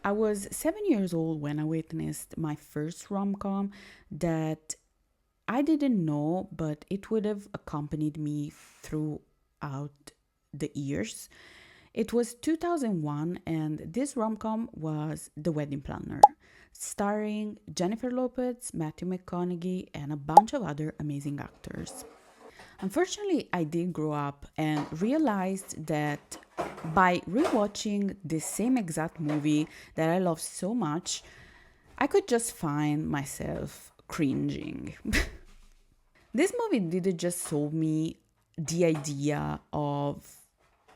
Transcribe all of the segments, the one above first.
I was 7 years old when I witnessed my first rom-com that I didn't know, but it would have accompanied me throughout the years. It was 2001, and this rom-com was The Wedding Planner, starring Jennifer Lopez, Matthew McConaughey, and a bunch of other amazing actors. Unfortunately, I did grow up and realized that by rewatching the same exact movie that I love so much, I could just find myself cringing. This movie didn't just sold me the idea of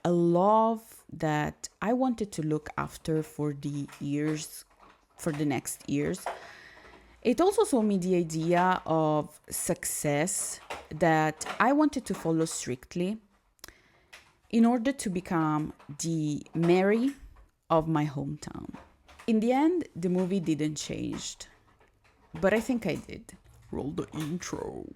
a love that I wanted to look after for the next years. It also sold me the idea of success that I wanted to follow strictly in order to become the Mary of my hometown. In the end, the movie didn't change, but I think I did. Roll the intro.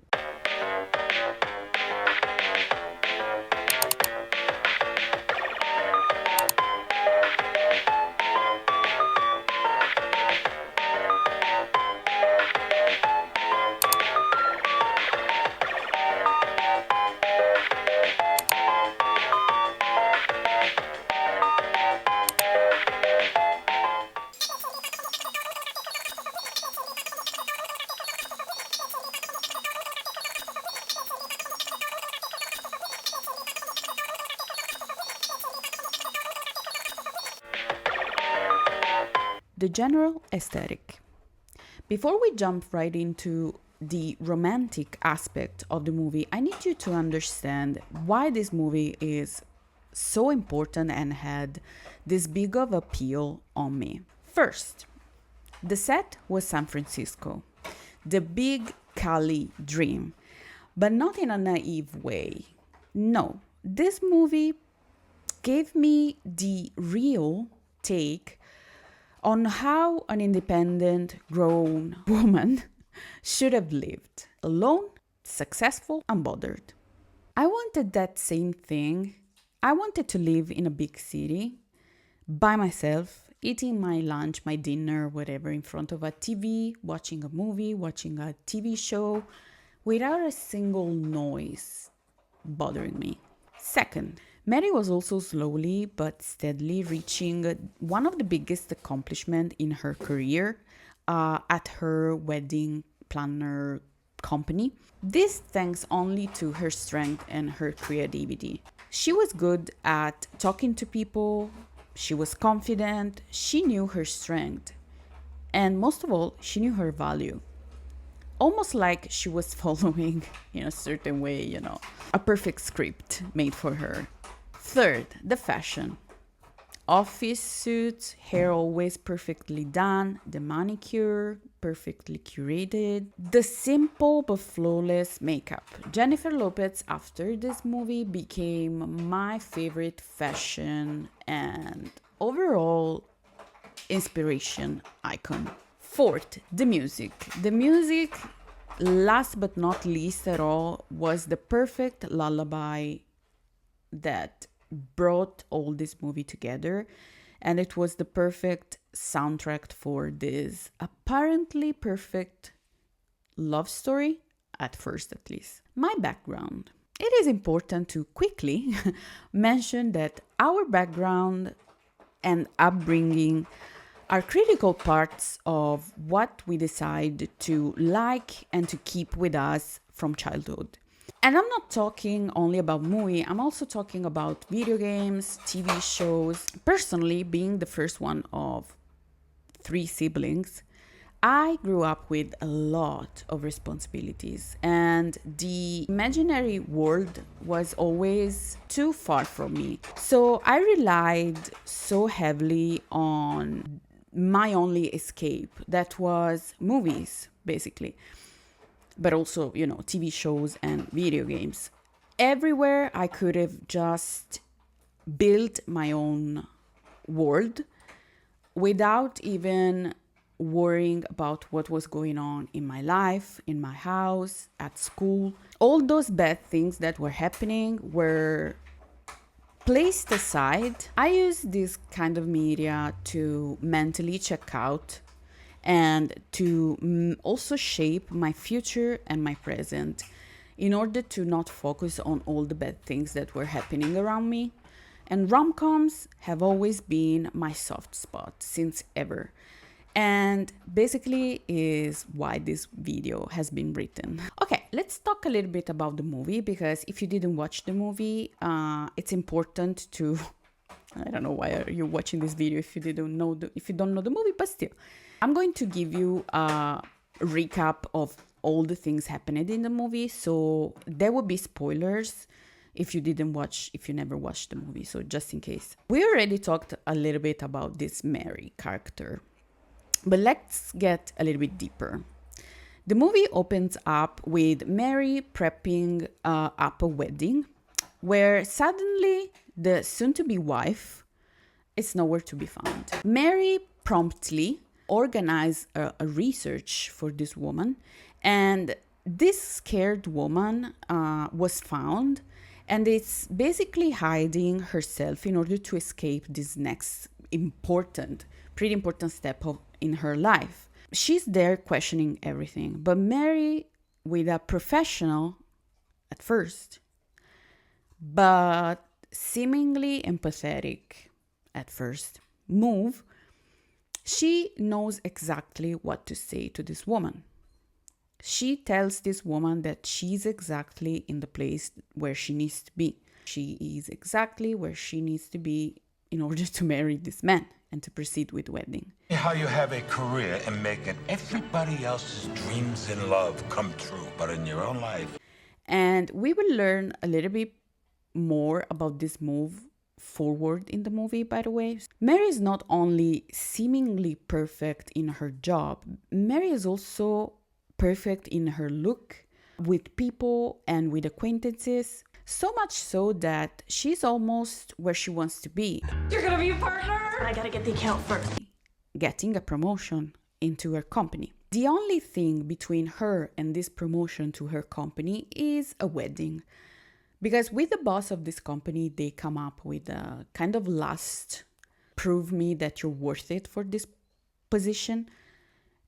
The general aesthetic. Before we jump right into the romantic aspect of the movie, I need you to understand why this movie is so important and had this big of appeal on me. First, the set was San Francisco, the big Cali dream, but not in a naive way. No, this movie gave me the real take on how an independent, grown woman should have lived. Alone, successful, unbothered. I wanted that same thing. I wanted to live in a big city, by myself, eating my lunch, my dinner, whatever, in front of a TV, watching a movie, watching a TV show, without a single noise bothering me. Second, Mary was also slowly but steadily reaching one of the biggest accomplishments in her career at her wedding planner company. This thanks only to her strength and her creativity. She was good at talking to people, she was confident, she knew her strength, and most of all, she knew her value. Almost like she was following, in a certain way, a perfect script made for her. Third, the fashion. Office suits, hair always perfectly done, the manicure perfectly curated, the simple but flawless makeup. Jennifer Lopez, after this movie, became my favorite fashion and overall inspiration icon. Fourth, the music. The music, last but not least at all, was the perfect lullaby that brought all this movie together, and it was the perfect soundtrack for this apparently perfect love story, at first at least. My background. It is important to quickly mention that our background and upbringing are critical parts of what we decide to like and to keep with us from childhood. And I'm not talking only about movie, I'm also talking about video games, TV shows. Personally, being the first one of 3 siblings, I grew up with a lot of responsibilities, and the imaginary world was always too far from me. So I relied so heavily on my only escape, that was movies, basically. But also, TV shows and video games. Everywhere I could have just built my own world without even worrying about what was going on in my life, in my house, at school. All those bad things that were happening were placed aside, I use this kind of media to mentally check out and to also shape my future and my present in order to not focus on all the bad things that were happening around me. And rom-coms have always been my soft spot since ever. And basically is why this video has been written. Okay, let's talk a little bit about the movie, because if you didn't watch the movie, it's important to I don't know why are you watching this video if you don't know the movie, but still. I'm going to give you a recap of all the things happened in the movie, so there will be spoilers if you never watched the movie, so just in case. We already talked a little bit about this Mary character, but let's get a little bit deeper. The movie opens up with Mary prepping up a wedding, where suddenly the soon-to-be wife is nowhere to be found. Mary promptly organized a research for this woman, and this scared woman was found, and it's basically hiding herself in order to escape this next pretty important step in her life. She's there questioning everything, but Mary, with a professional at first, but seemingly empathetic at first move, she knows exactly what to say to this woman. She tells this woman that she's exactly in the place where she needs to be. She is exactly where she needs to be in order to marry this man and to proceed with the wedding. How you have a career in making everybody else's dreams in love come true, but in your own life. And we will learn a little bit more about this move forward in the movie, by the way. Mary is not only seemingly perfect in her job, Mary is also perfect in her look with people and with acquaintances, so much so that she's almost where she wants to be. You're gonna be a partner? I gotta get the account first. Getting a promotion into her company. The only thing between her and this promotion to her company is a wedding. Because with the boss of this company, they come up with a kind of last, prove me that you're worth it for this position.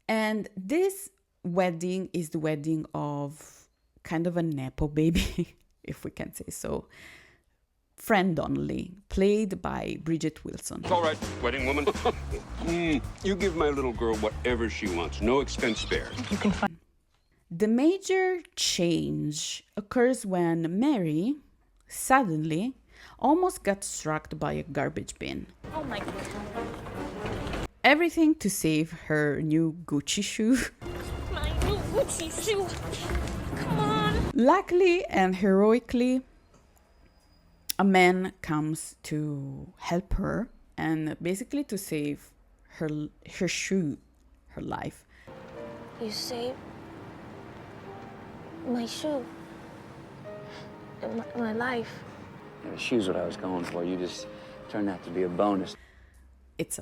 And this wedding is the wedding of kind of a Nepo baby, if we can say so. Friend Donnelly, played by Bridget Wilson. It's all right, wedding woman. You give my little girl whatever she wants, no expense spared. You can find. The major change occurs when Mary suddenly almost got struck by a garbage bin. Oh my God. Everything to save her new Gucci shoe. My new Gucci shoe. Come on. Luckily and heroically, a man comes to help her and basically to save her shoe, her life. You saved my shoe. My life. Yeah, the shoe's what I was going for. You just turned out to be a bonus. It's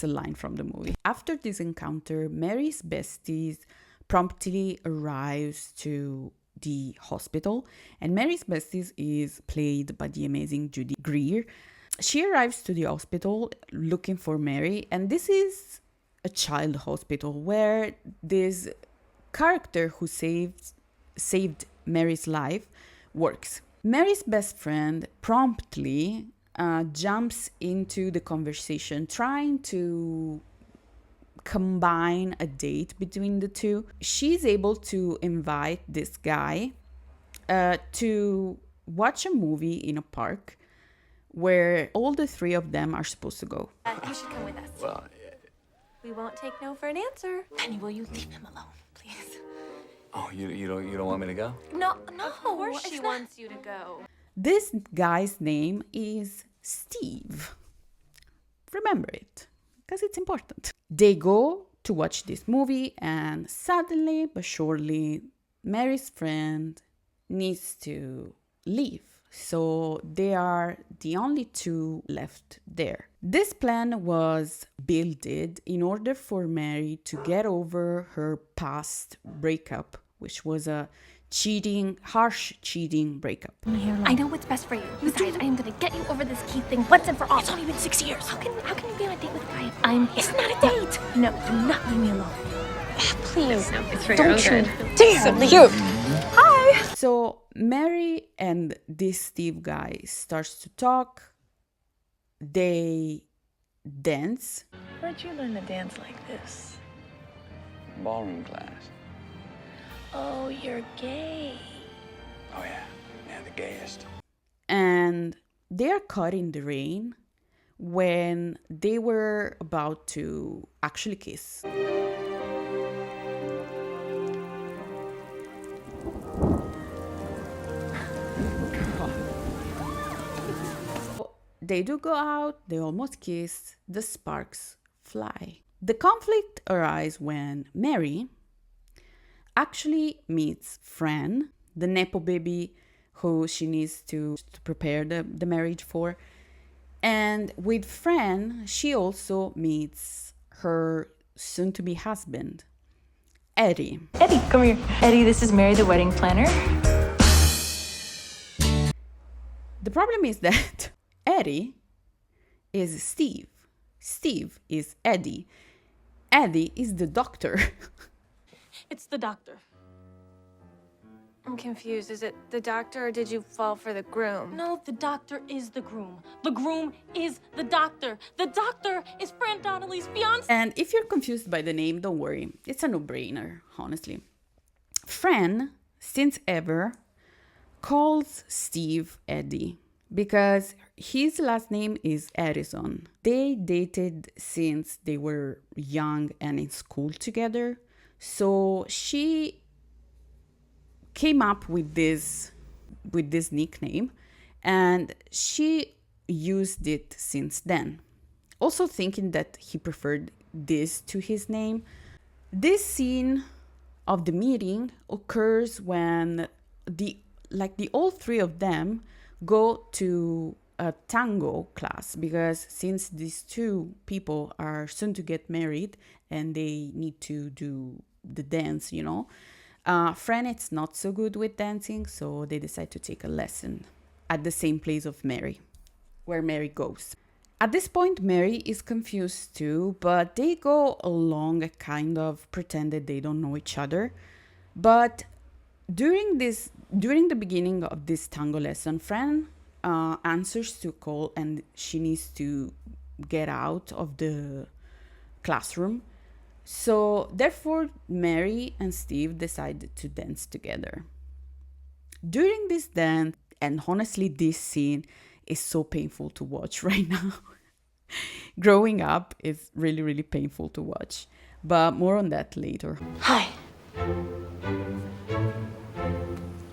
a line from the movie. After this encounter, Mary's besties promptly arrives to the hospital, and Mary's besties is played by the amazing Judy Greer. She arrives to the hospital looking for Mary, and this is a child hospital where this character who saved Mary's life works. Mary's best friend promptly jumps into the conversation, trying to combine a date between the two. She's able to invite this guy to watch a movie in a park where all the three of them are supposed to go. You should come with us. Well, We won't take no for an answer. Penny, will you leave him alone, please? oh, you don't want me to go? No. Of course she wants you to go. This guy's name is Steve. Remember it, because it's important. They go to watch this movie, and suddenly but surely, Mary's friend needs to leave. So they are the only two left there. This plan was built in order for Mary to get over her past breakup, which was a harsh cheating breakup. I know what's best for you. Besides, I am gonna get you over this key thing once and for all. It's only been 6 years. How can you be on a date with a guy? It's not a date. No, do not leave me alone. Please. No, it's for your own good. Damn, so Hi. So Mary and this Steve guy starts to talk. They dance. Where'd you learn to dance like this? Ballroom class. Oh, you're gay. Oh, yeah. Yeah, the gayest. And they are caught in the rain when they were about to actually kiss. They do go out, they almost kiss, the sparks fly. The conflict arises when Mary actually meets Fran, the Nepo baby who she needs to prepare the marriage for. And with Fran, she also meets her soon-to-be husband, Eddie. Eddie, come here. Eddie, this is Mary, the wedding planner. The problem is that Eddie is Steve. Steve is Eddie. Eddie is the doctor. It's the doctor. I'm confused. Is it the doctor or did you fall for the groom? No, the doctor is the groom. The groom is the doctor. The doctor is Fran Donnelly's fiance. And if you're confused by the name, don't worry. It's a no-brainer, honestly. Fran, since ever, calls Steve Eddie because his last name is Harrison. They dated since they were young and in school together. So she came up with this nickname and she used it since then. Also thinking that he preferred this to his name. This scene of the meeting occurs when all three of them go to a tango class, because since these two people are soon to get married and they need to do the dance, Fran is not so good with dancing, so they decide to take a lesson at the same place of Mary, where Mary goes. At this point, Mary is confused too, but they go along and kind of pretend that they don't know each other. But during the beginning of this tango lesson, Fran answers to call and she needs to get out of the classroom. So therefore, Mary and Steve decided to dance together. During this dance, and honestly, this scene is so painful to watch right now. Growing up is really, really painful to watch. But more on that later. Hi.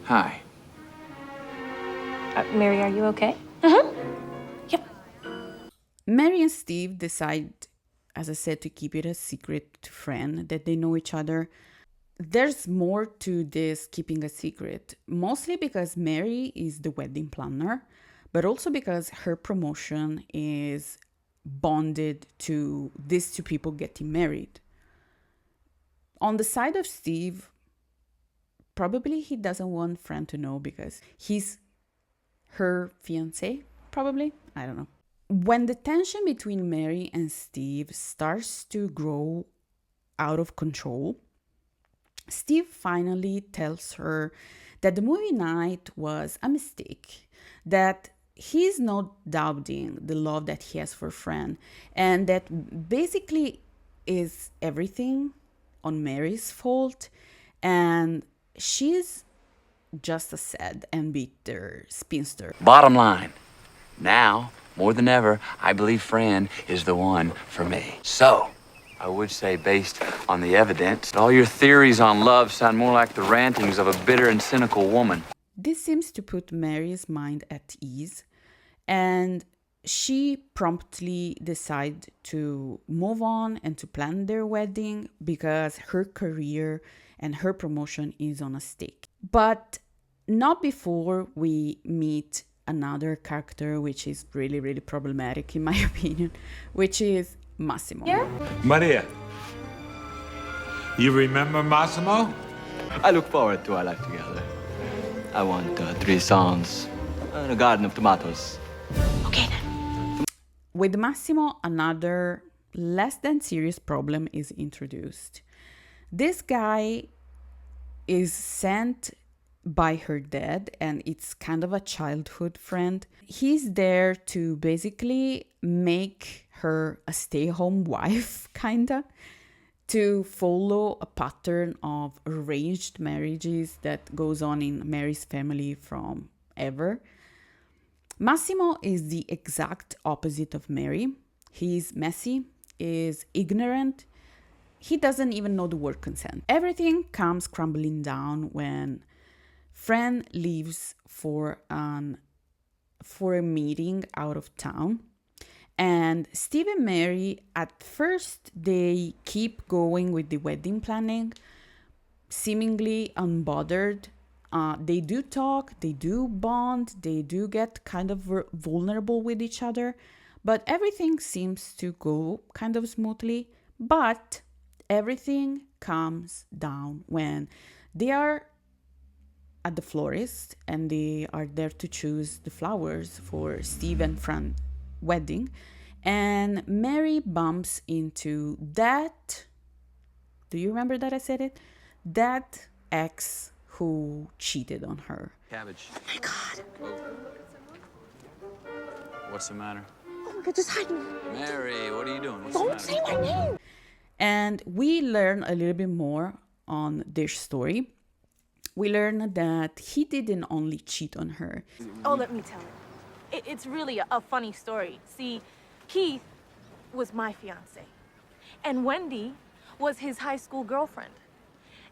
Hi. Mary, are you okay? Yep. Mary and Steve decide, as I said, to keep it a secret to Fran that they know each other. There's more to this keeping a secret, mostly because Mary is the wedding planner, but also because her promotion is bonded to these two people getting married. On the side of Steve, probably he doesn't want Fran to know because he's her fiancé, probably. I don't know. When the tension between Mary and Steve starts to grow out of control, Steve finally tells her that the movie night was a mistake, that he's not doubting the love that he has for Fran, and that basically is everything on Mary's fault, and she's just a sad and bitter spinster. Bottom line, now, more than ever, I believe Fran is the one for me. So, I would say, based on the evidence, all your theories on love sound more like the rantings of a bitter and cynical woman. This seems to put Mary's mind at ease, and she promptly decides to move on and to plan their wedding because her career and her promotion is on a stake. But not before we meet another character which is really, really problematic in my opinion, which is Massimo. Maria, you remember Massimo? I look forward to our life together. I want 3 sons and a garden of tomatoes. Okay then. With Massimo, another less than serious problem is introduced. This guy is sent by her dad, and it's kind of a childhood friend. He's there to basically make her a stay-home wife, kinda, to follow a pattern of arranged marriages that goes on in Mary's family from ever. Massimo is the exact opposite of Mary. He's messy, is ignorant. He doesn't even know the word consent. Everything comes crumbling down when Fran leaves for a meeting out of town. And Steve and Mary, at first, they keep going with the wedding planning, seemingly unbothered. They do talk, they do bond, they do get kind of vulnerable with each other, but everything seems to go kind of smoothly. But everything comes down when they are at the florist and they are there to choose the flowers for Steve and Fran's wedding, and Mary bumps into that, do you remember that I said it? That ex who cheated on her. Cabbage. Oh my God. What's the matter? Oh my God, just hide me. Mary, what are you doing? What's Don't say my name. And we learn a little bit more on their story. We learn that he didn't only cheat on her. Oh, let me tell it. It's really a funny story. See, Keith was my fiance, and Wendy was his high school girlfriend.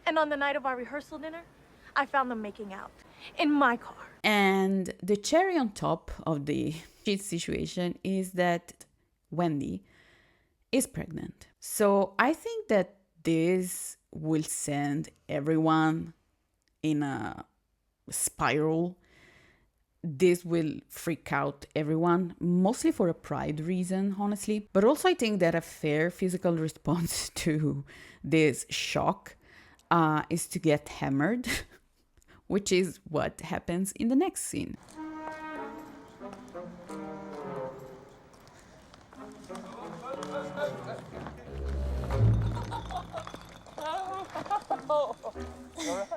And on the night of our rehearsal dinner, I found them making out in my car. And the cherry on top of the cheat situation is that Wendy is pregnant. So I think that this will send everyone in a spiral. This will freak out everyone, mostly for a pride reason, honestly. But also I think that a fair physical response to this shock is to get hammered, which is what happens in the next scene.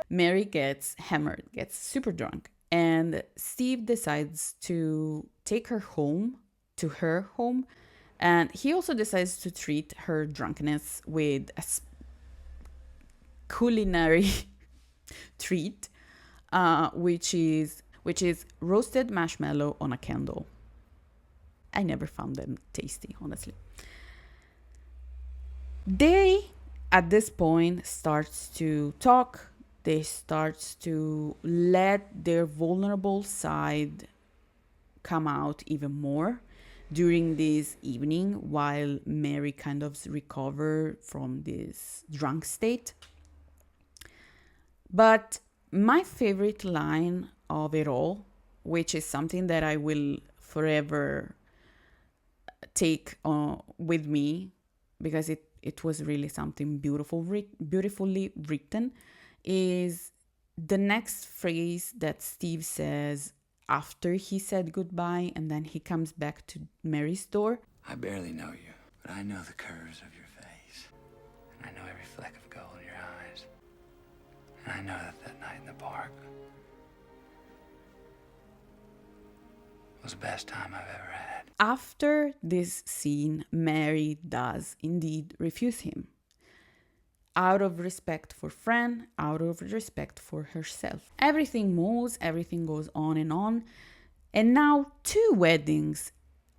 Mary gets hammered, gets super drunk, and Steve decides to take her home, to her home, and he also decides to treat her drunkenness with a culinary treat, which is roasted marshmallow on a candle. I never found them tasty, honestly. They, at this point, starts to talk. They start to let their vulnerable side come out even more during this evening while Mary kind of recover from this drunk state. But my favorite line of it all, which is something that I will forever take with me because it was really something beautifully written, is the next phrase that Steve says after he said goodbye, and then he comes back to Mary's door. I barely know you, but I know the curves of your face. And I know every fleck of gold in your eyes. And I know that night in the park was the best time I've ever had. After this scene, Mary does indeed refuse him. Out of respect for Fran, out of respect for herself. Everything moves, everything goes on. And now 2 weddings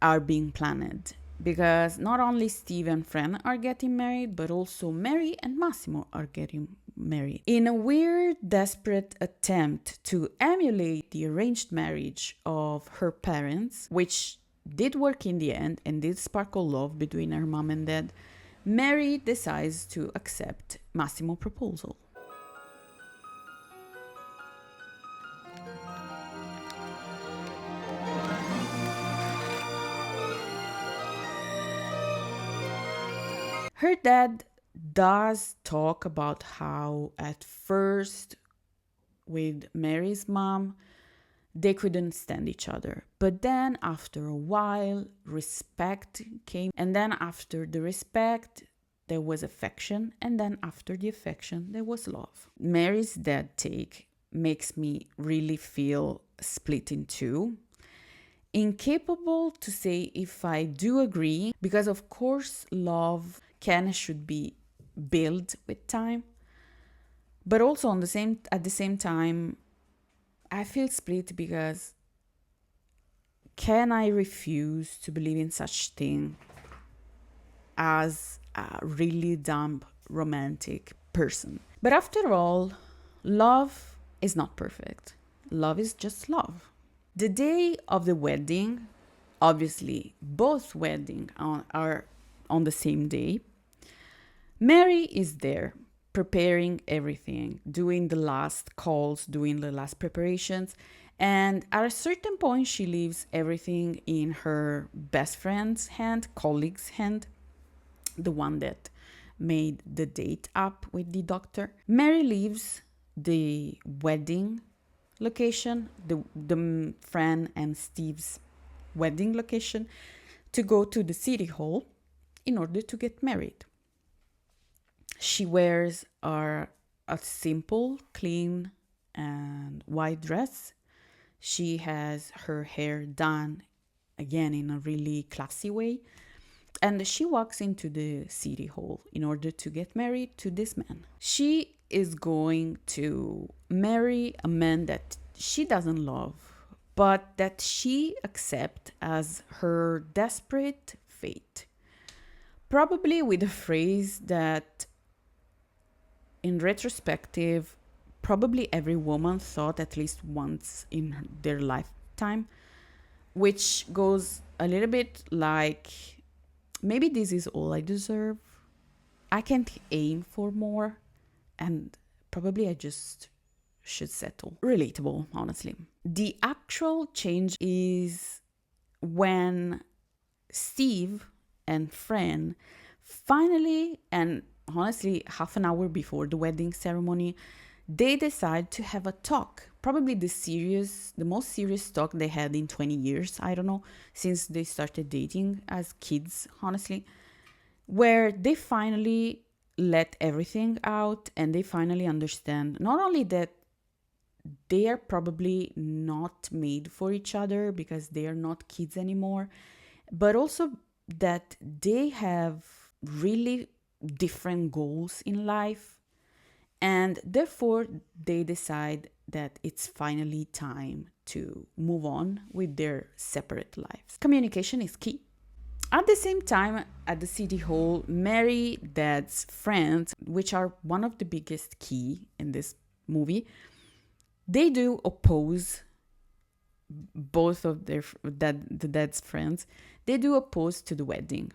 are being planned. Because not only Steve and Fran are getting married, but also Mary and Massimo are getting married. In a weird, desperate attempt to emulate the arranged marriage of her parents, which did work in the end and did sparkle love between her mom and dad, Mary decides to accept Massimo's proposal. Her dad does talk about how at first with Mary's mom, they couldn't stand each other. But then after a while, respect came. And then after the respect, there was affection. And then after the affection, there was love. Mary's dad take makes me really feel split in two. Incapable to say if I do agree, because of course love can should be built with time. But also at the same time, I feel split because can I refuse to believe in such thing as a really dumb romantic person? But after all, love is not perfect. Love is just love. The day of the wedding, obviously both weddings are on the same day. Mary is there preparing everything, doing the last calls, doing the last preparations. And at a certain point, she leaves everything in her best friend's hand, colleague's hand, the one that made the date up with the doctor. Mary leaves the wedding location, the Fran and Steve's wedding location, to go to the city hall in order to get married. She wears a simple, clean, and white dress. She has her hair done, again, in a really classy way. And she walks into the city hall in order to get married to this man. She is going to marry a man that she doesn't love, but that she accepts as her desperate fate. Probably with a phrase that, in retrospective, probably every woman thought at least once in their lifetime, which goes a little bit like, maybe this is all I deserve. I can't aim for more, and probably I just should settle. Relatable, honestly. The actual change is when Steve and Fran finally, and honestly, half an hour before the wedding ceremony, they decide to have a talk. Probably the most serious talk they had in 20 years, I don't know, since they started dating as kids, honestly, where they finally let everything out and they finally understand not only that they are probably not made for each other because they are not kids anymore, but also that they have really different goals in life, and therefore they decide that it's finally time to move on with their separate lives. Communication is key. At the same time, at the city hall, Mary, Dad's friends, which are one of the biggest key in this movie, they do oppose both of the Dad's friends. They do oppose to the wedding.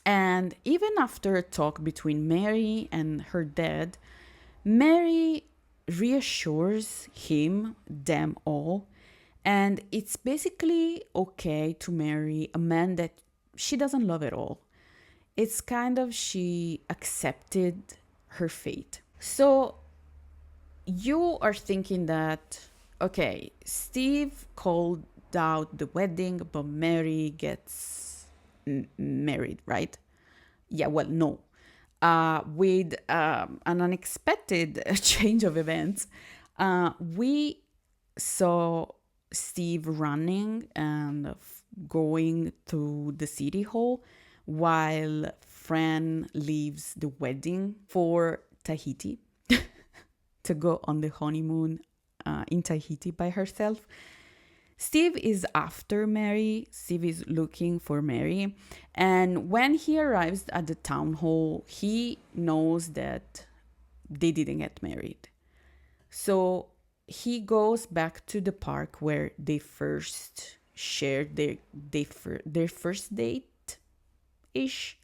And even after a talk between Mary and her dad, Mary reassures them all, and it's basically okay to marry a man that she doesn't love at all. It's kind of she accepted her fate. So you are thinking that, okay, Steve called out the wedding, but Mary gets married, right? Yeah, well, no. With an unexpected change of events, we saw Steve running and going to the city hall while Fran leaves the wedding for Tahiti to go on the honeymoon in Tahiti by herself. Steve is after Mary. Steve is looking for Mary. And when he arrives at the town hall, he knows that they didn't get married. So he goes back to the park where they first shared their first date-ish.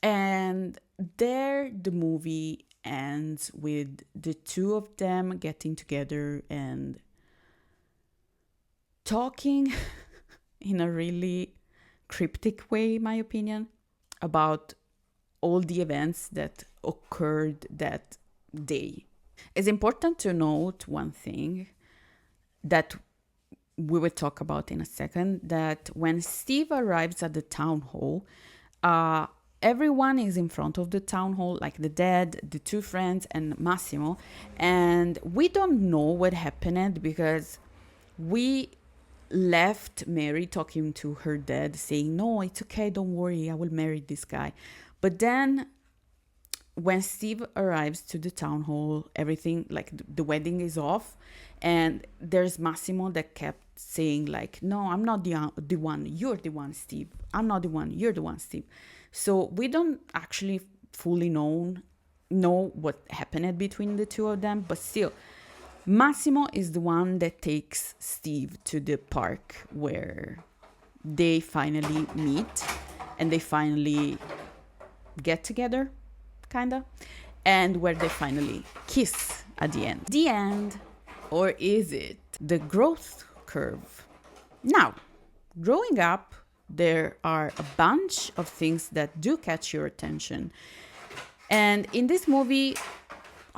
And there the movie ends with the two of them getting together and talking in a really cryptic way, in my opinion, about all the events that occurred that day. It's important to note one thing that we will talk about in a second, that when Steve arrives at the town hall, everyone is in front of the town hall, like the dad, the two friends, and Massimo. And we don't know what happened because we left Mary talking to her dad, saying, no, it's okay, don't worry, I will marry this guy. But then when Steve arrives to the town hall, everything, like the wedding is off. And there's Massimo that kept saying like, no, I'm not the one, you're the one, Steve. I'm not the one, you're the one, Steve. So we don't actually fully know what happened between the two of them, but still, Massimo is the one that takes Steve to the park where they finally meet and they finally get together, kinda, and where they finally kiss at the end. The end, or is it the growth curve? Now, growing up, there are a bunch of things that do catch your attention. And in this movie,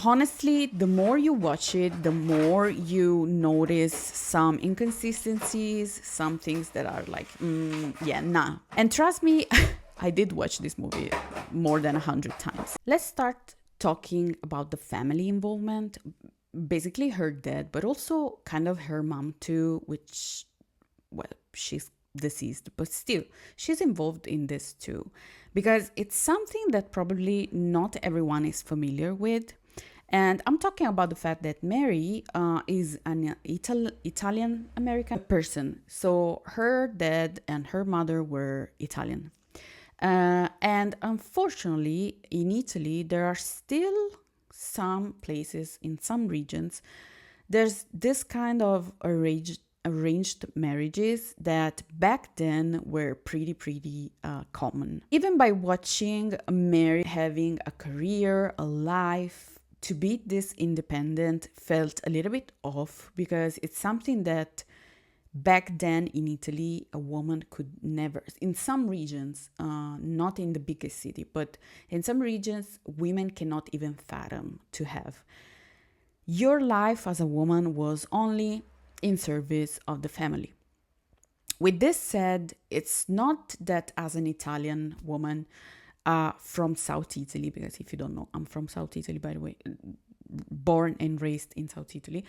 honestly, the more you watch it, the more you notice some inconsistencies, some things that are like, nah. And trust me, I did watch this movie more than 100 times. Let's start talking about the family involvement. Basically her dad, but also kind of her mom too, which, well, she's deceased, but still she's involved in this too, because it's something that probably not everyone is familiar with. And I'm talking about the fact that Mary is an Italian American person. So her dad and her mother were Italian. And unfortunately, in Italy, there are still some places, in some regions, there's this kind of arranged marriages that back then were pretty common. Even by watching Mary having a career, a life, to be this independent felt a little bit off, because it's something that back then in Italy a woman could never, in some regions, not in the biggest city, but in some regions women cannot even fathom to have. Your life as a woman was only in service of the family. With this said, it's not that as an Italian woman from South Italy, because if you don't know, I'm from South Italy, by the way, born and raised in South Italy.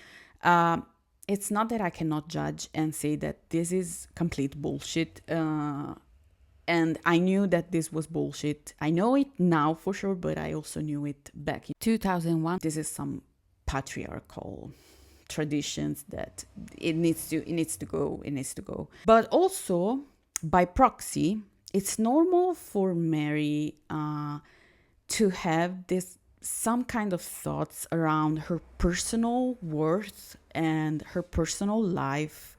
It's not that I cannot judge and say that this is complete bullshit. And I knew that this was bullshit. I know it now for sure, but I also knew it back in 2001. This is some patriarchal traditions that it needs to go. But also, by proxy, it's normal for Mary to have some kind of thoughts around her personal worth and her personal life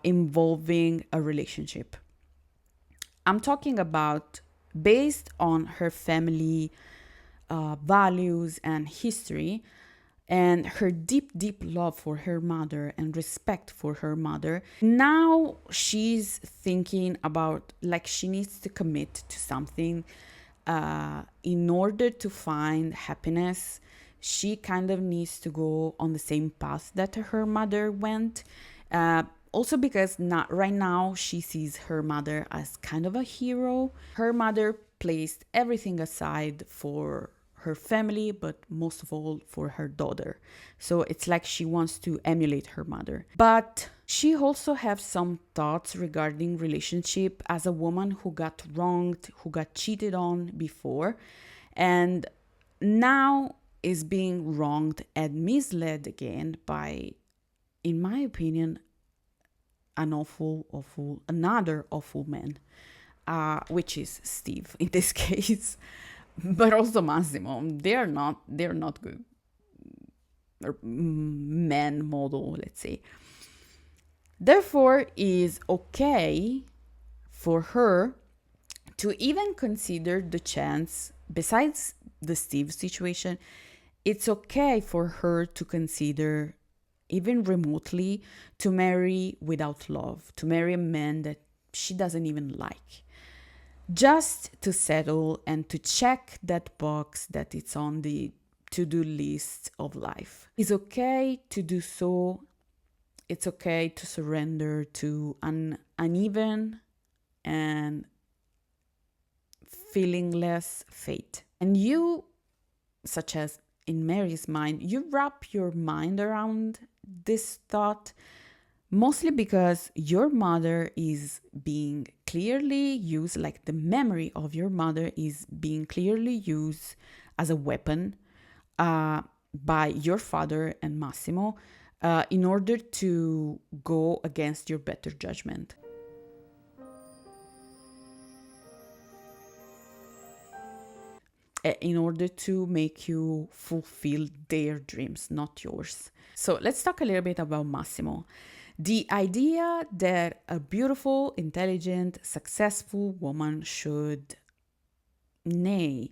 involving a relationship. I'm talking about based on her family values and history, and her deep love for her mother and respect for her mother. Now she's thinking about, like, she needs to commit to something in order to find happiness. She kind of needs to go on the same path that her mother went. Also because right now she sees her mother as kind of a hero. Her mother placed everything aside for her family, but most of all for her daughter. So it's like she wants to emulate her mother. But she also has some thoughts regarding relationship as a woman who got wronged, who got cheated on before, and now is being wronged and misled again by, in my opinion, another awful man, which is Steve in this case. But also Massimo, they're not good man model, let's say. Therefore, it is okay for her to even consider the chance, besides the Steve situation, it's okay for her to consider, even remotely, to marry without love, to marry a man that she doesn't even like. just to settle and to check that box that it's on the to-do list of life. It's okay to do so. It's okay to surrender to an uneven and feelingless fate. And you, such as in Mary's mind, you wrap your mind around this thought mostly because your mother is being clearly used, like the memory of your mother is being clearly used as a weapon by your father and Massimo in order to go against your better judgment. In order to make you fulfill their dreams, not yours. So let's talk a little bit about Massimo. The idea that a beautiful, intelligent, successful woman should, nay,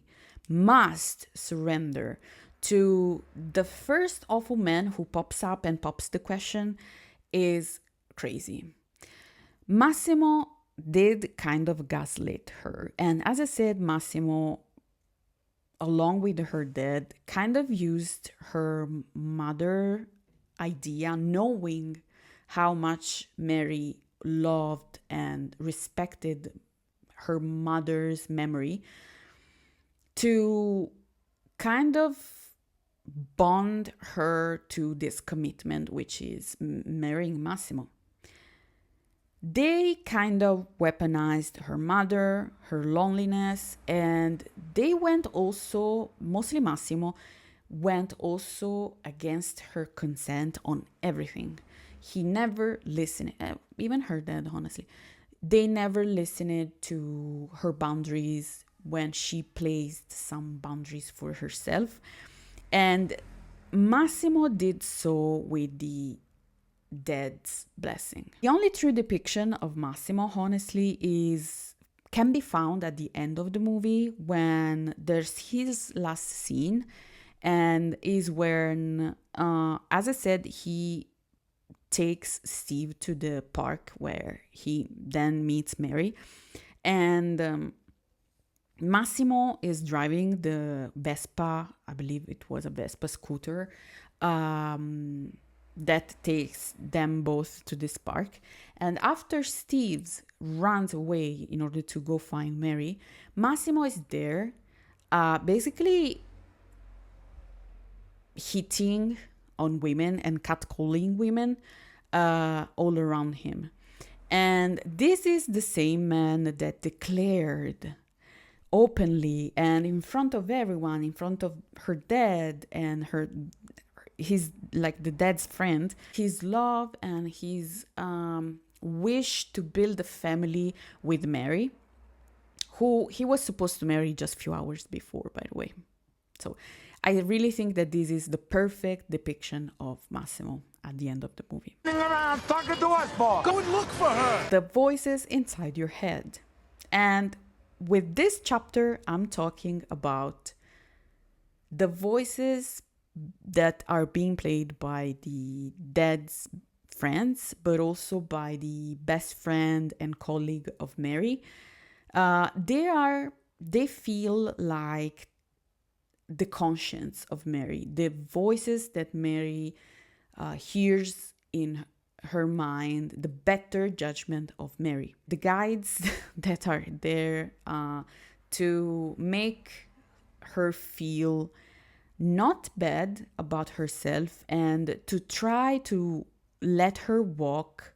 must surrender to the first awful man who pops up and pops the question is crazy. Massimo did kind of gaslit her. And as I said, Massimo, along with her dad, kind of used her mother idea, knowing how much Mary loved and respected her mother's memory, to kind of bond her to this commitment, which is marrying Massimo. They kind of weaponized her mother, her loneliness, and they went also, mostly Massimo, went also against her consent on everything. He never listened, even her dad, honestly. They never listened to her boundaries when she placed some boundaries for herself. And Massimo did so with the dad's blessing. The only true depiction of Massimo, honestly, can be found at the end of the movie when there's his last scene, and is when, as I said, he takes Steve to the park where he then meets Mary, and Massimo is driving the Vespa, I believe it was a Vespa scooter, that takes them both to this park. And after Steve runs away in order to go find Mary, Massimo is there, basically hitting on women and catcalling women all around him. And this is the same man that declared openly and in front of everyone, in front of her dad and his, like, the dad's friend, his love and his wish to build a family with Mary, who he was supposed to marry just a few hours before, by the way. So I really think that this is the perfect depiction of Massimo at the end of the movie. Talking to us, boss. Go and look for her. The voices inside your head. And with this chapter, I'm talking about the voices that are being played by the dad's friends, but also by the best friend and colleague of Mary. They feel like the conscience of Mary, the voices that Mary hears in her mind, the better judgment of Mary, the guides that are there to make her feel not bad about herself and to try to let her walk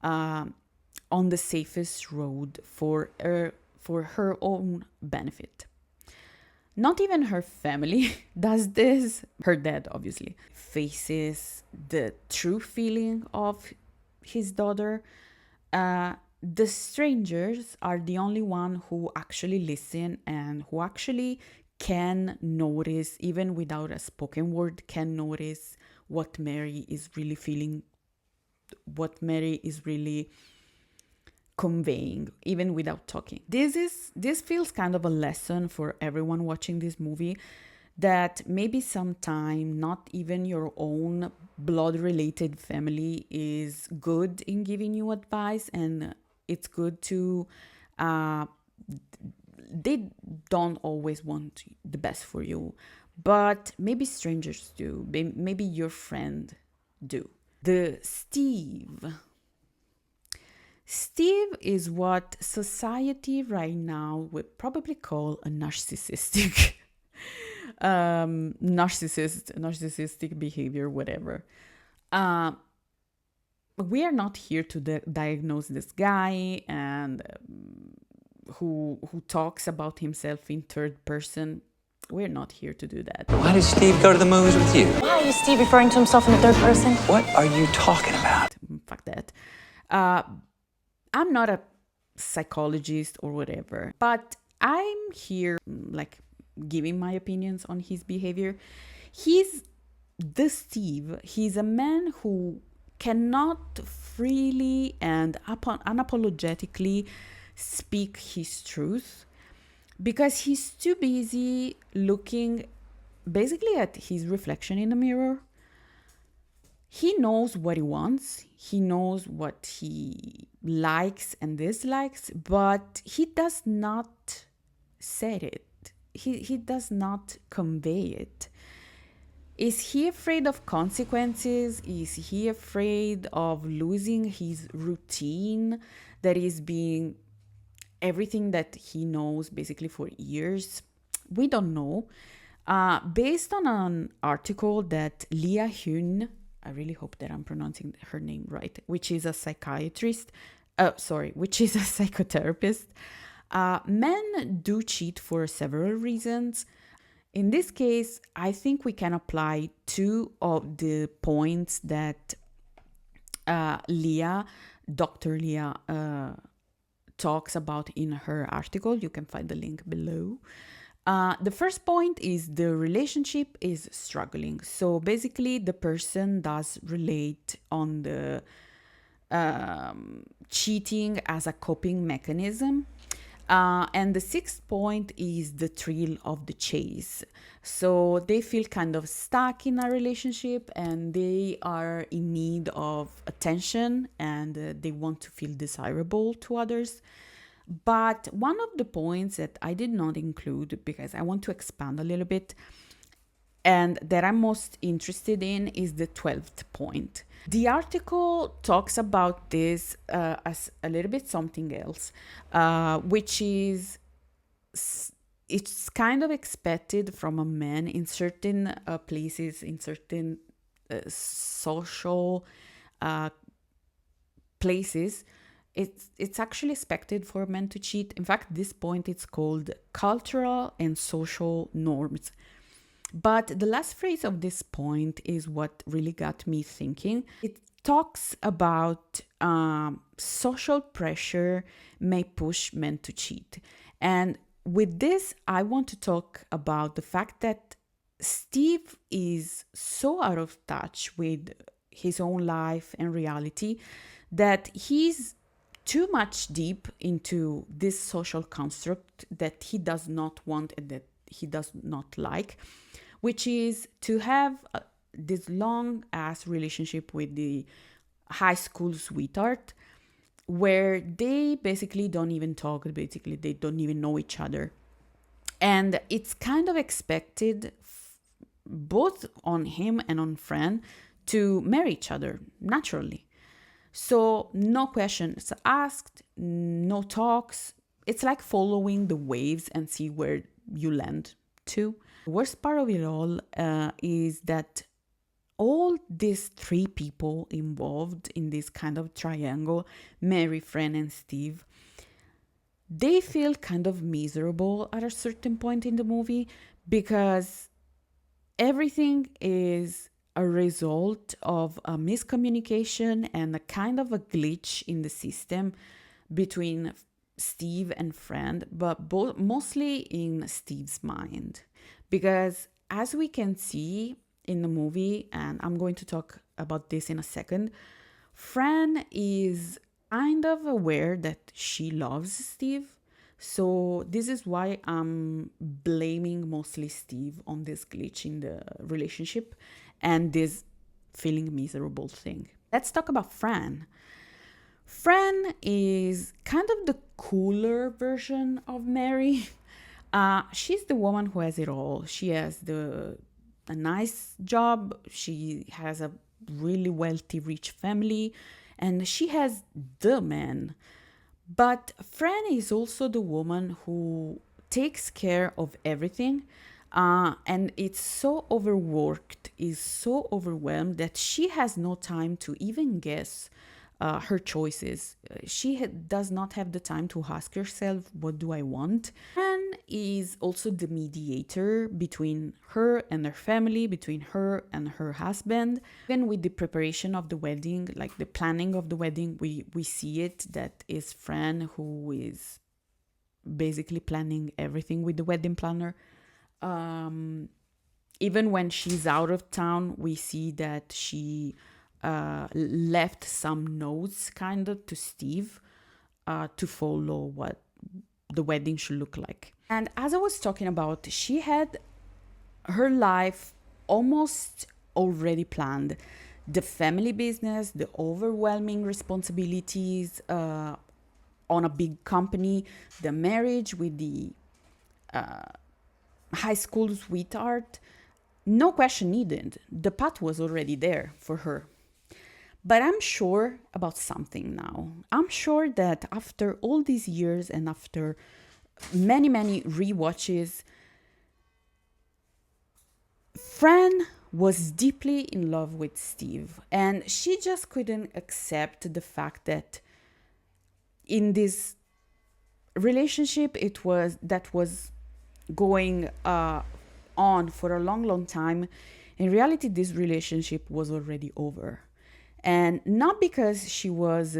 on the safest road for her own benefit. Not even her family does this. Her dad, obviously, faces the true feeling of his daughter. The strangers are the only one who actually listen and who actually can notice, even without a spoken word, can notice what Mary is really feeling, what Mary is really conveying, even without talking. This feels kind of a lesson for everyone watching this movie, that maybe sometime not even your own blood related family is good in giving you advice, and it's good to they don't always want the best for you, but maybe strangers do. Maybe your friend do. The Steve. Steve is what society right now would probably call a narcissistic narcissistic behavior, whatever. We are not here to diagnose this guy and who talks about himself in third person. We're not here to do that. Why does Steve go to the movies with you? Why is Steve referring to himself in the third person? What are you talking about? Fuck that. I'm not a psychologist or whatever, but I'm here like giving my opinions on his behavior. He's the Steve. He's a man who cannot freely and unapologetically speak his truth because he's too busy looking basically at his reflection in the mirror. He knows what he wants, he knows what he likes and dislikes, but he does not say it. He does not convey it. Is he afraid of consequences? Is he afraid of losing his routine that is being everything that he knows basically for years? We don't know. Based on an article that Lia Huynh, I really hope that I'm pronouncing her name right, which is a psychiatrist, which is a psychotherapist. Men do cheat for several reasons. In this case, I think we can apply two of the points that Dr. Lia talks about in her article. You can find the link below. The first point is the relationship is struggling. So basically, the person does relate on the cheating as a coping mechanism. And the sixth point is the thrill of the chase. So they feel kind of stuck in a relationship and they are in need of attention and they want to feel desirable to others. But one of the points that I did not include because I want to expand a little bit and that I'm most interested in is the 12th point. The article talks about this as a little bit something else, which is it's kind of expected from a man in certain places, in certain social places. It's actually expected for men to cheat. In fact, this point it's called cultural and social norms. But the last phrase of this point is what really got me thinking. It talks about social pressure may push men to cheat. And with this, I want to talk about the fact that Steve is so out of touch with his own life and reality that he's too much deep into this social construct that he does not want and that he does not like, which is to have this long ass relationship with the high school sweetheart where they basically don't even talk, basically they don't even know each other. And it's kind of expected both on him and on Fran to marry each other naturally. So no questions asked, no talks. It's like following the waves and see where you land to. The worst part of it all is that all these three people involved in this kind of triangle, Mary, Fran, and Steve, they feel kind of miserable at a certain point in the movie because everything is a result of a miscommunication and a kind of a glitch in the system between Steve and Fran, but mostly in Steve's mind. Because as we can see in the movie, and I'm going to talk about this in a second, Fran is kind of aware that she loves Steve. So this is why I'm blaming mostly Steve on this glitch in the relationship and this feeling miserable thing. Let's talk about Fran. Fran is kind of the cooler version of Mary. She's the woman who has it all. She has a nice job. She has a really wealthy, rich family, and she has the man. But Fran is also the woman who takes care of everything, and it's so overworked, is so overwhelmed that she has no time to even guess her choices. She does not have the time to ask herself, what do I want? Fran is also the mediator between her and her family, between her and her husband. Even with the preparation of the wedding, like the planning of the wedding, we see it that is Fran who is basically planning everything with the wedding planner. Even when she's out of town, we see that she left some notes kind of to Steve to follow what the wedding should look like. And as I was talking about, she had her life almost already planned. The family business, the overwhelming responsibilities on a big company, the marriage with the high school sweetheart. No question needed. The path was already there for her. But I'm sure about something now. I'm sure that after all these years and after many, many rewatches, Fran was deeply in love with Steve, and she just couldn't accept the fact that in this relationship that was going on for a long, long time. In reality, this relationship was already over. And not because she was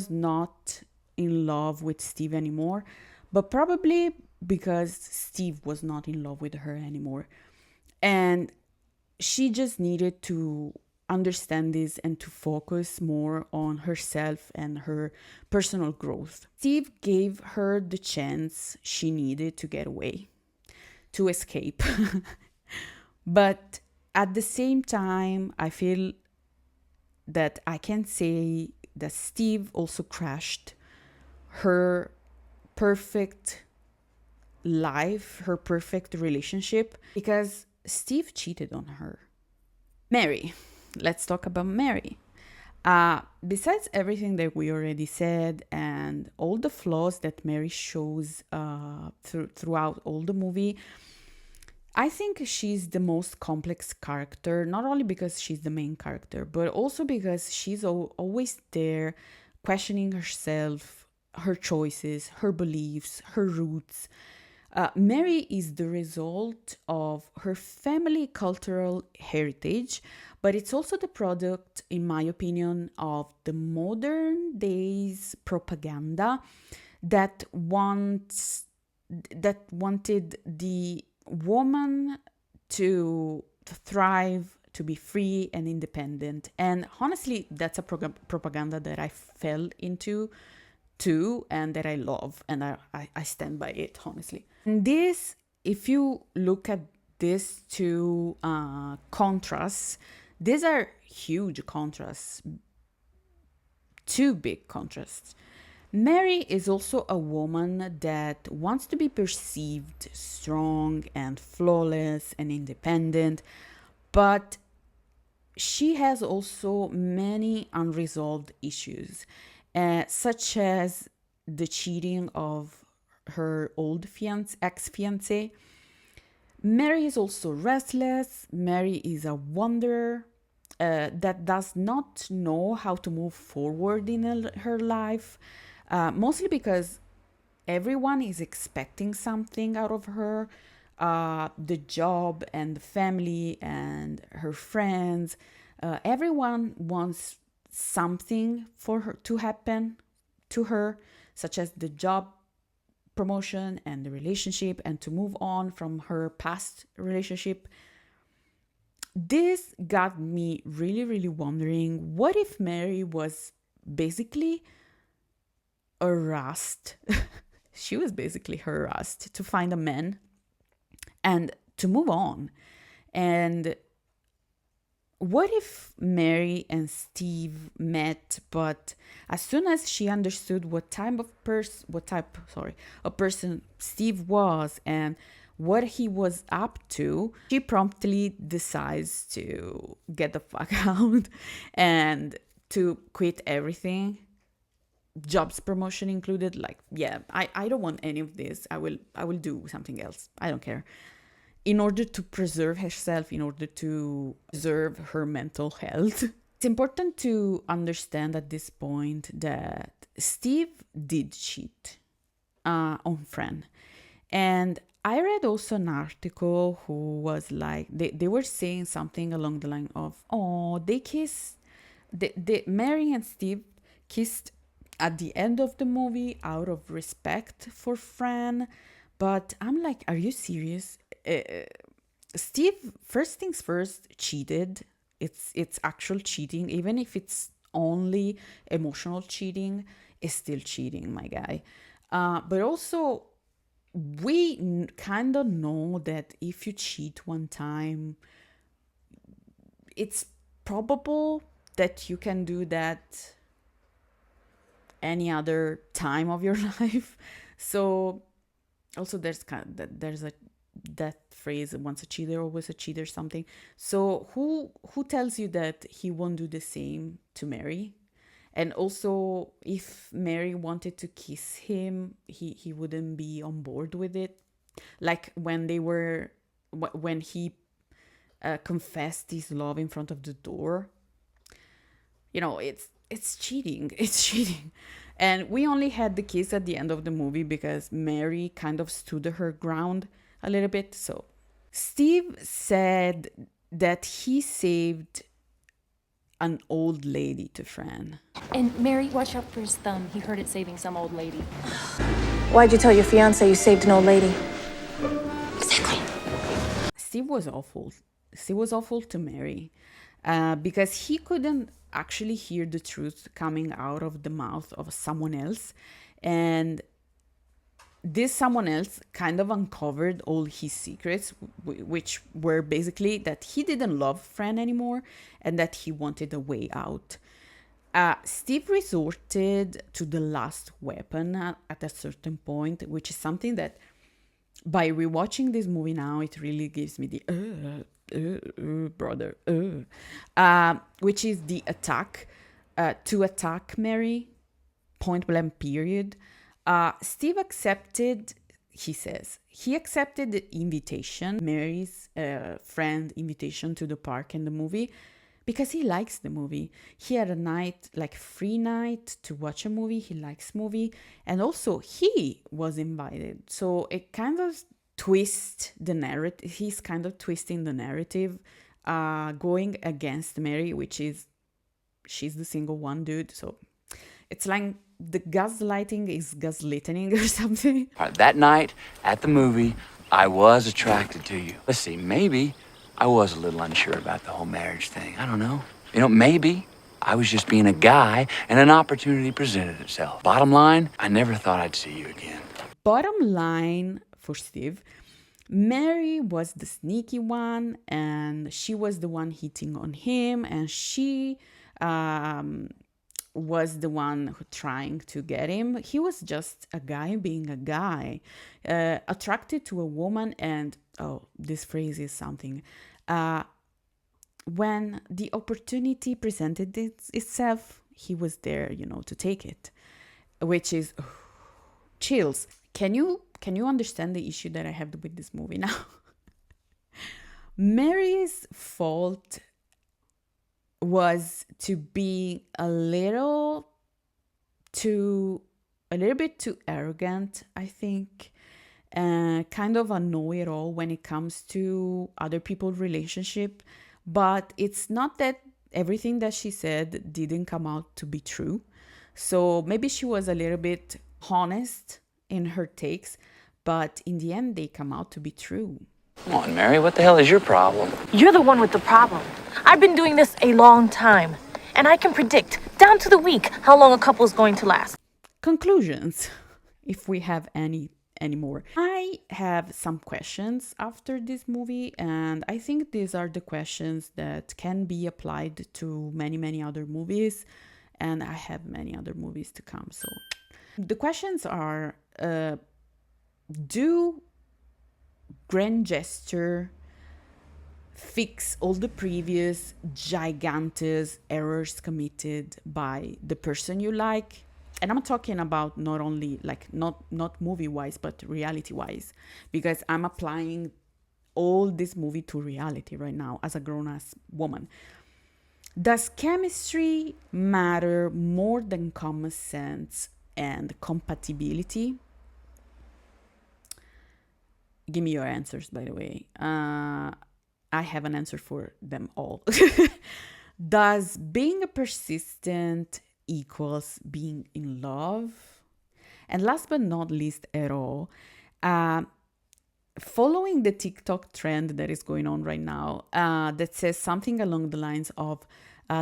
not in love with Steve anymore, but probably because Steve was not in love with her anymore. And she just needed to understand this and to focus more on herself and her personal growth. Steve gave her the chance she needed to get away, to escape. But at the same time, I feel that I can say that Steve also crashed her perfect life, her perfect relationship, because Steve cheated on her. Mary. Let's talk about Mary. Besides everything that we already said and all the flaws that Mary shows throughout all the movie, I think she's the most complex character, not only because she's the main character, but also because she's always there questioning herself, her choices, her beliefs, her roots. Mary is the result of her family cultural heritage, but it's also the product, in my opinion, of the modern days propaganda that wanted the woman to thrive, to be free and independent. And honestly, that's a propaganda that I fell into too, and that I love, and I stand by it, honestly. And this, if you look at these two contrasts, these are huge contrasts, two big contrasts. Mary is also a woman that wants to be perceived strong and flawless and independent, but she has also many unresolved issues, such as the cheating of her old ex-fiancé. Mary is also restless. Mary is a wanderer that does not know how to move forward in her life, mostly because everyone is expecting something out of her. The job and the family and her friends, everyone wants something for her to happen to her, such as the job promotion and the relationship, and to move on from her past relationship. This got me really, really wondering, what if Mary was basically harassed? She was basically harassed to find a man and to move on. And what if Mary and Steve met, but as soon as she understood of person Steve was and what he was up to, she promptly decides to get the fuck out and to quit everything, jobs promotion included. Like, yeah, I don't want any of this. I will do something else. I don't care. In order to preserve herself, in order to preserve her mental health. It's important to understand at this point that Steve did cheat on Fran. And I read also an article who was like, they were saying something along the line of, oh, they kissed, Mary and Steve kissed at the end of the movie out of respect for Fran. But I'm like, are you serious? Steve, first things first, cheated. It's actual cheating. Even if it's only emotional cheating, it's still cheating, my guy. But also, we kind of know that if you cheat one time, it's probable that you can do that any other time of your life. So also there's that phrase, once a cheater always a cheater, something. So who tells you that he won't do the same to Mary? And also, if Mary wanted to kiss him, he wouldn't be on board with it. Like when he confessed his love in front of the door. You know, it's cheating. It's cheating. And we only had the kiss at the end of the movie because Mary kind of stood her ground a little bit. So Steve said that he saved an old lady to Fran. And Mary, watch out for his thumb. He heard it saving some old lady. Why'd you tell your fiance you saved an old lady? Exactly. Steve was awful. Steve was awful to Mary because he couldn't actually hear the truth coming out of the mouth of someone else. And this someone else kind of uncovered all his secrets, which were basically that he didn't love Fran anymore and that he wanted a way out. Steve resorted to the last weapon at a certain point, which is something that by rewatching this movie now, it really gives me the brother, which is the attack, to attack Mary, point blank period. Steve accepted, he says, he accepted the invitation, Mary's friend invitation to the park and the movie, because he likes the movie. He had a night, like free night to watch a movie. He likes movie. And also he was invited. So it kind of twists the narrative. He's kind of twisting the narrative, going against Mary, which is, she's the single one, dude. So it's like the gaslighting is gaslighting or something. That night at the movie, I was attracted to you. Let's see, maybe I was a little unsure about the whole marriage thing. I don't know. You know, maybe I was just being a guy and an opportunity presented itself. Bottom line, I never thought I'd see you again. Bottom line for Steve, Mary was the sneaky one and she was the one hitting on him, and she was the one who trying to get him. He was just a guy being a guy, attracted to a woman. And this phrase is something, when the opportunity presented itself, he was there, to take it, which is chills. Can you understand the issue that I have with this movie now? Mary's fault was to be a little bit too arrogant, I think, kind of a know-it-all when it comes to other people's relationship. But it's not that everything that she said didn't come out to be true. So maybe she was a little bit honest in her takes, but in the end they come out to be true. Come on, Mary, what the hell is your problem? You're the one with the problem. I've been doing this a long time, and I can predict, down to the week, how long a couple is going to last. Conclusions, if we have any anymore. I have some questions after this movie, and I think these are the questions that can be applied to many other movies, and I have many other movies to come. So the questions are, do grand gesture fix all the previous gigantic errors committed by the person you like? And I'm talking about not only like not movie wise, but reality wise, because I'm applying all this movie to reality right now as a grown-ass woman. Does chemistry matter more than common sense and compatibility? Give me your answers, by the way. I have an answer for them all. Does being persistent equals being in love? And last but not least at all, following the TikTok trend that is going on right now, that says something along the lines of,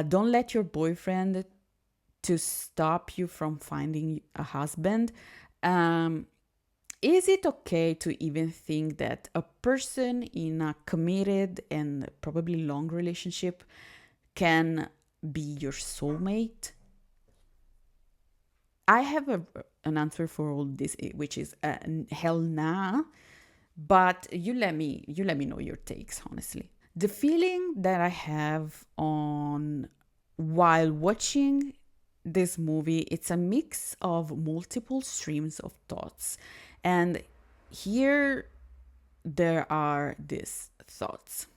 don't let your boyfriend to stop you from finding a husband. Is it okay to even think that a person in a committed and probably long relationship can be your soulmate? I have an answer for all this, which is hell nah. But you let me know your takes, honestly. The feeling that I have on while watching this movie, it's a mix of multiple streams of thoughts. And here there are these thoughts.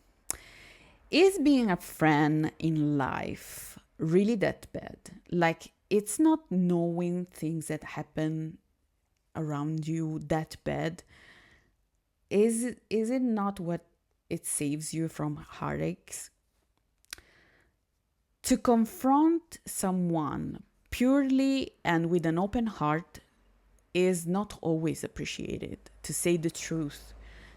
Is being a friend in life really that bad? Like, it's not knowing things that happen around you that bad. Is it not what it saves you from heartaches? To confront someone purely and with an open heart is not always appreciated. To say the truth,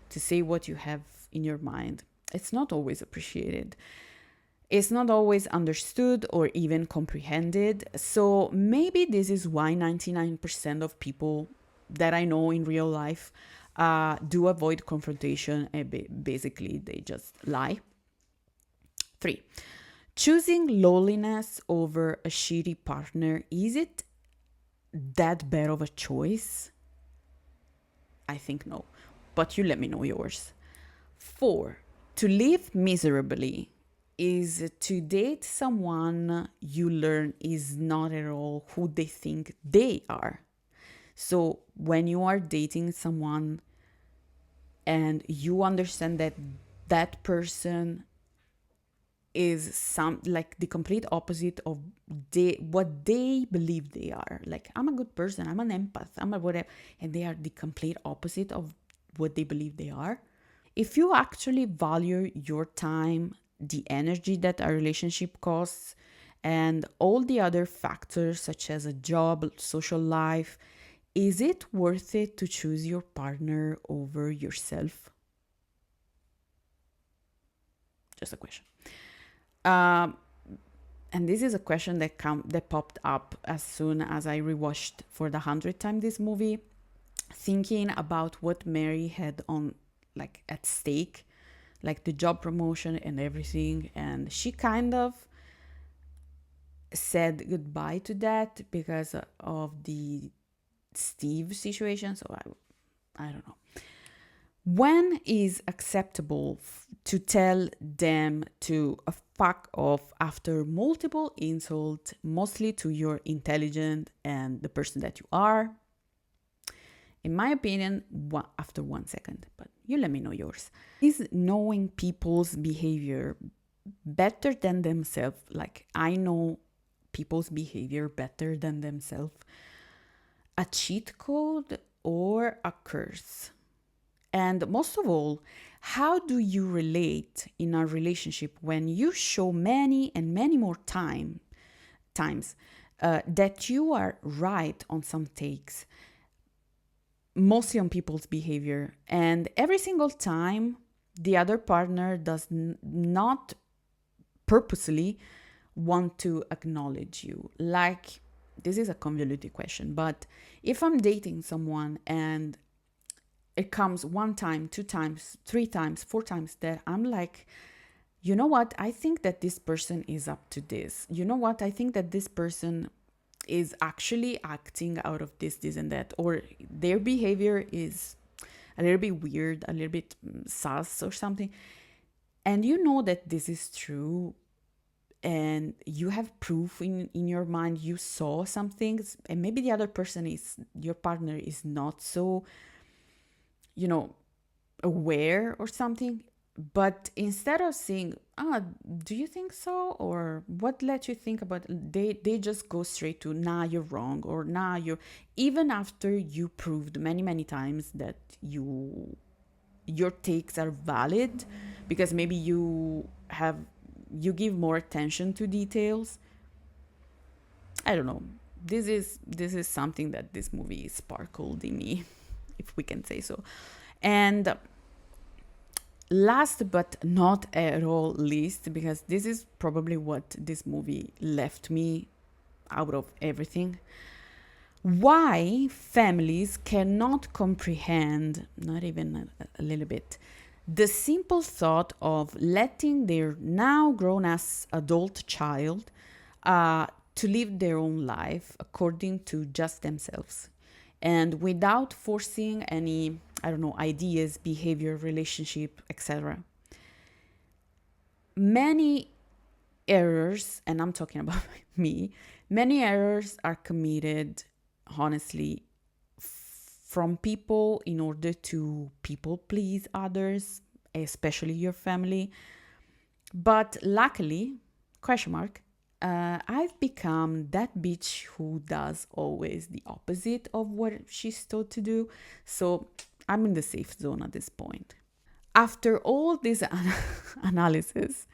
to say what you have in your mind, it's not always appreciated. It's not always understood or even comprehended. So maybe this is why 99% of people that I know in real life do avoid confrontation, and basically they just lie. 3. Choosing loneliness over a shitty partner, is it that bad of a choice? I think no, but you let me know yours. 4. To live miserably is to date someone you learn is not at all who they think they are. So when you are dating someone and you understand that that person is like the complete opposite of what they believe they are. Like, I'm a good person, I'm an empath, I'm a whatever, and they are the complete opposite of what they believe they are. If you actually value your time, the energy that a relationship costs, and all the other factors such as a job, social life, is it worth it to choose your partner over yourself? Just a question. And this is a question that popped up as soon as I rewatched for the 100th time this movie, thinking about what Mary had on, like, at stake, like the job promotion and everything, and she kind of said goodbye to that because of the Steve situation. So I don't know. When is acceptable to tell them to fuck off after multiple insults, mostly to your intelligence and the person that you are? In my opinion, after 1 second, but you let me know yours. Is knowing people's behavior better than themselves, like I know people's behavior better than themselves, a cheat code or a curse? And most of all, how do you relate in a relationship when you show many and many more times that you are right on some takes, mostly on people's behavior, and every single time the other partner does not purposely want to acknowledge you? Like, this is a convoluted question, but if I'm dating someone and it comes one time, two times, three times, four times that I'm like, you know what? I think that this person is up to this. You know what? I think that this person is actually acting out of this, and that, or their behavior is a little bit weird, a little bit sus or something. And you know that this is true, and you have proof in your mind, you saw some things, and maybe the other person is, your partner is not so, aware or something. But instead of saying, do you think so? Or what let you think about it? They just go straight to, nah, you're wrong, or nah, you're, even after you proved many, many times that your takes are valid, because maybe you give more attention to details. I don't know. This is something that this movie sparkled in me, if we can say so. And last but not at all least, because this is probably what this movie left me out of everything, why families cannot comprehend, not even a little bit, the simple thought of letting their now grown-ass adult child to live their own life according to just themselves, and without forcing any, ideas, behavior, relationship, etc. Many errors, and I'm talking about me, many errors are committed, honestly, from people in order to people please others, especially your family. But luckily, I've become that bitch who does always the opposite of what she's told to do. So I'm in the safe zone at this point. After all this analysis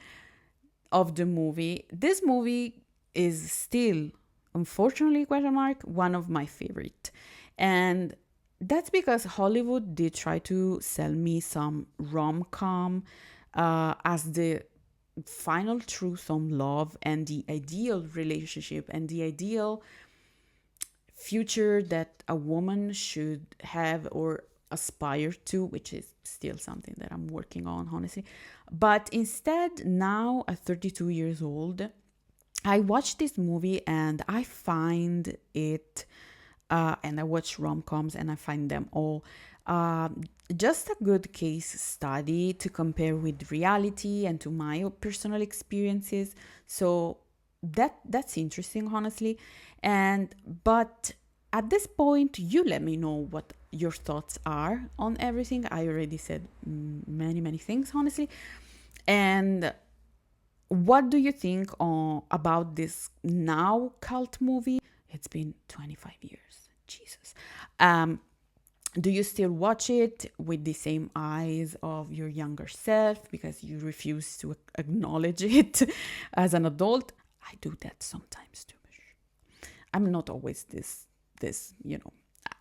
of the movie, this movie is still, unfortunately, one of my favorite. And that's because Hollywood did try to sell me some rom-com as the final truth on love and the ideal relationship and the ideal future that a woman should have or aspire to, which is still something that I'm working on, honestly. But instead, now at 32 years old, I watch this movie and I find it, and I watch rom-coms and I find them all just a good case study to compare with reality and to my personal experiences. So that's interesting, honestly. But at this point, you let me know what your thoughts are on everything. I already said many things, honestly. And what do you think about this now cult movie? It's been 25 years. Jesus. Do you still watch it with the same eyes of your younger self because you refuse to acknowledge it as an adult? I do that sometimes too. I'm not always this,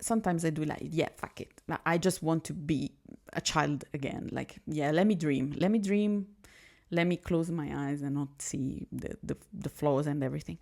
Sometimes I do like, yeah, fuck it. I just want to be a child again. Like, yeah, let me dream. Let me close my eyes and not see the flaws and everything.